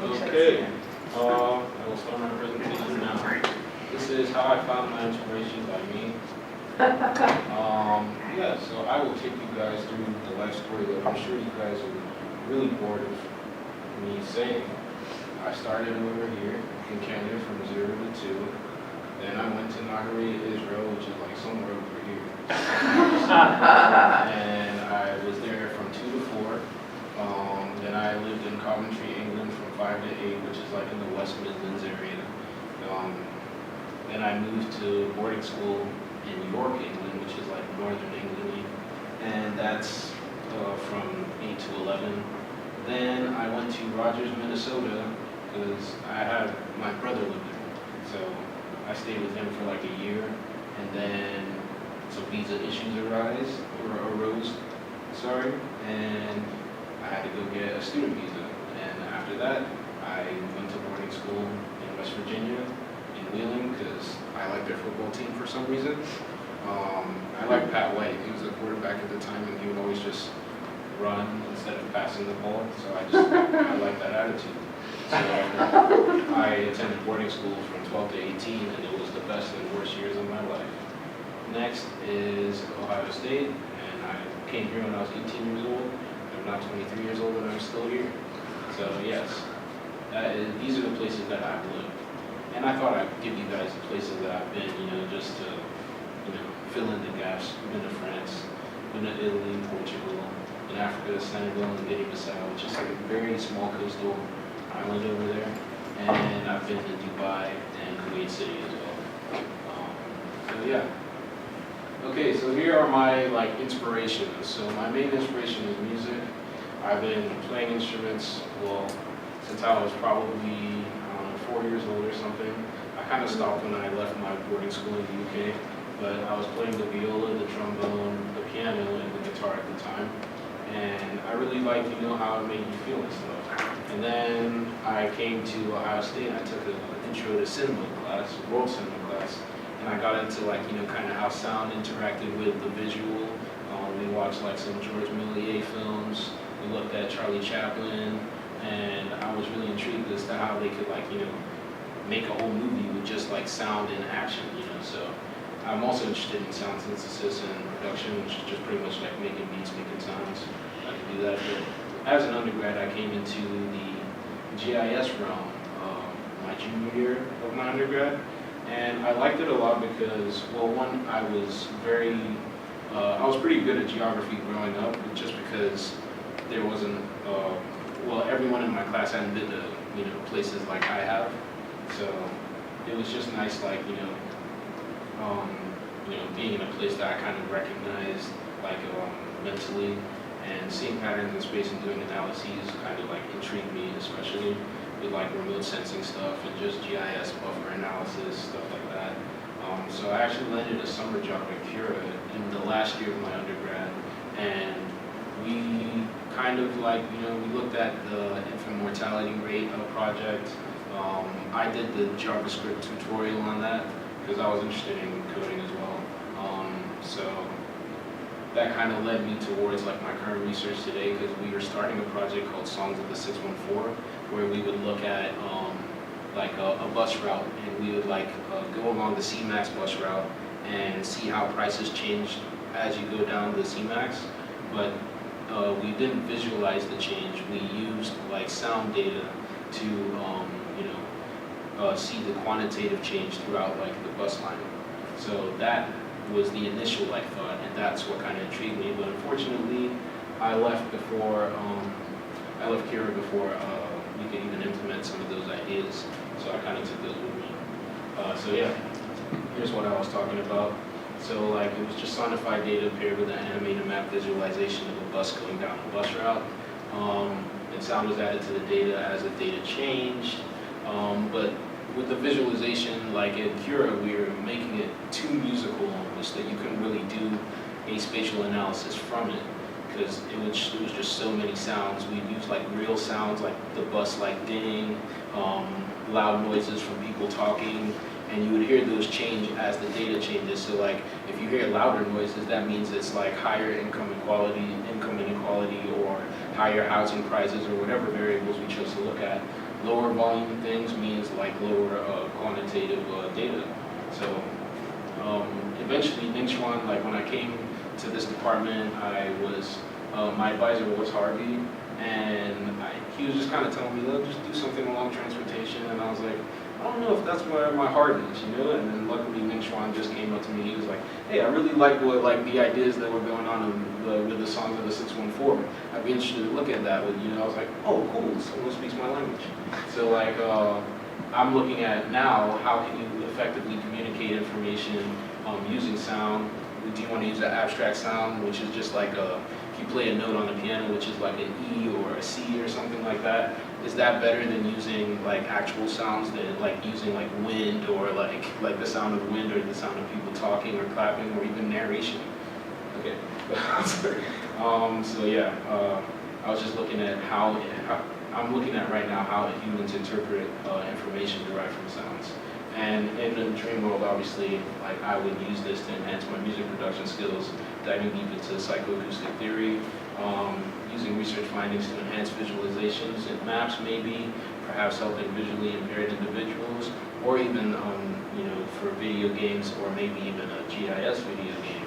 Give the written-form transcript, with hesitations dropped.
Okay, I will start my presentation now. This is how I found my inspiration by me. Yeah, so I will take you guys through the life story that I'm sure you guys are really bored of me saying. I started over here in Kenya from 0 to 2. Then I went to Nagari, Israel, which is like somewhere over here. And I was there from 2 to 4. Then I lived in Coventry, England from 5 to 8, which is like in the West Midlands area. Then I moved to boarding school in York, England, which is like northern England. And that's from 8 to 11. Then I went to Rogers, Minnesota, because I had my brother lived there. So I stayed with him for like a year, and then some visa issues arose, and I had to go get a student visa. And after that, I went to boarding school in West Virginia, in Wheeling, because I liked their football team for some reason. I liked Pat White. He was the quarterback at the time, and he would always just run instead of passing the ball. So I liked that attitude. So I attended boarding school from 12 to 18, and it was the best and worst years of my life. Next is Ohio State, and I came here when I was 18 years old. I'm now 23 years old, and I'm still here. So yes, these are the places that I've lived. And I thought I'd give you guys the places that I've been, just to, fill in the gaps. I've been to France, been to Italy, Portugal, in Africa, Senegal, and Guinea-Bissau, which is like a very small coastal island over there. And I've been to Dubai and Kuwait City as well. So yeah. Okay, so here are my inspirations. So my main inspiration is music. I've been playing instruments, since I was probably 4 years old or something. I kind of stopped when I left my boarding school in the UK, but I was playing the viola, the trombone, the piano, and the guitar at the time. And I really liked, how it made you feel and stuff. And then I came to Ohio State and I took an intro to cinema class, world cinema class. And I got into kind of how sound interacted with the visual. We watched some George Méliès films. We looked at Charlie Chaplin, and I was really intrigued as to how they could make a whole movie with just sound and action. So I'm also interested in sound synthesis and production, which is just pretty much making beats, making sounds. I can do that. But as an undergrad, I came into the GIS realm my junior year of my undergrad. And I liked it a lot because, one, I was pretty good at geography growing up, just because there wasn't, everyone in my class hadn't been to, places like I have. So it was just nice, being in a place that I kind of recognized, mentally, and seeing patterns in space and doing analyses kind of intrigued me, especially with remote sensing stuff and just GIS buffer analysis, stuff like that. So I actually landed a summer job at Cura in the last year of my undergrad, and we kind of we looked at the infant mortality rate project. I did the JavaScript tutorial on that because I was interested in coding as well. So that kind of led me towards my current research today, because we were starting a project called Songs of the 614, where we would look at a bus route, and we would go along the CMAX bus route and see how prices changed as you go down the CMAX. But we didn't visualize the change. We used sound data to see the quantitative change throughout the bus line. So that was the initial thought, and that's what kind of intrigued me. But unfortunately, I left Kira before we could even implement some of those ideas. So I kind of took those with me. So yeah, here's what I was talking about. So it was just sonified data paired with an animated map visualization of a bus going down a bus route. And sound was added to the data as the data changed. But with the visualization, in Cura, we were making it too musical almost, that you couldn't really do a spatial analysis from it, because it was just so many sounds. We'd use real sounds, like the bus ding, loud noises from people talking, and you would hear those change as the data changes. So if you hear louder noises, that means it's higher income inequality, or higher housing prices, or whatever variables we chose to look at. lower volume things means like lower quantitative data. So eventually, Ningxuan, like when I came to this department, my advisor was Harvey, and he was just kind of telling me, look, just do something along transportation, and I was like, I don't know if that's where my heart is, you know? And then luckily Ningxuan just came up to me, he was like, hey, I really like the ideas that were going on with the songs of the 614. I'd be interested to look at that with you. And I was like, oh, cool, someone speaks my language. So like, I'm looking at now, how can you effectively communicate information using sound? Do you want to use an abstract sound, which is just like if you play a note on the piano, which is like an E or a C or something like that? Is that better than using like actual sounds, that like using like wind or like the sound of wind or the sound of people talking or clapping or even narration? Okay. So yeah, I was just looking at how I'm looking at right now how humans interpret information derived from sounds. And in the dream world, obviously, like I would use this to enhance my music production skills, diving deep into psychoacoustic theory, using research findings to enhance visualizations and maps, maybe, perhaps helping visually impaired individuals, or even, you know, for video games, or maybe even a GIS video game.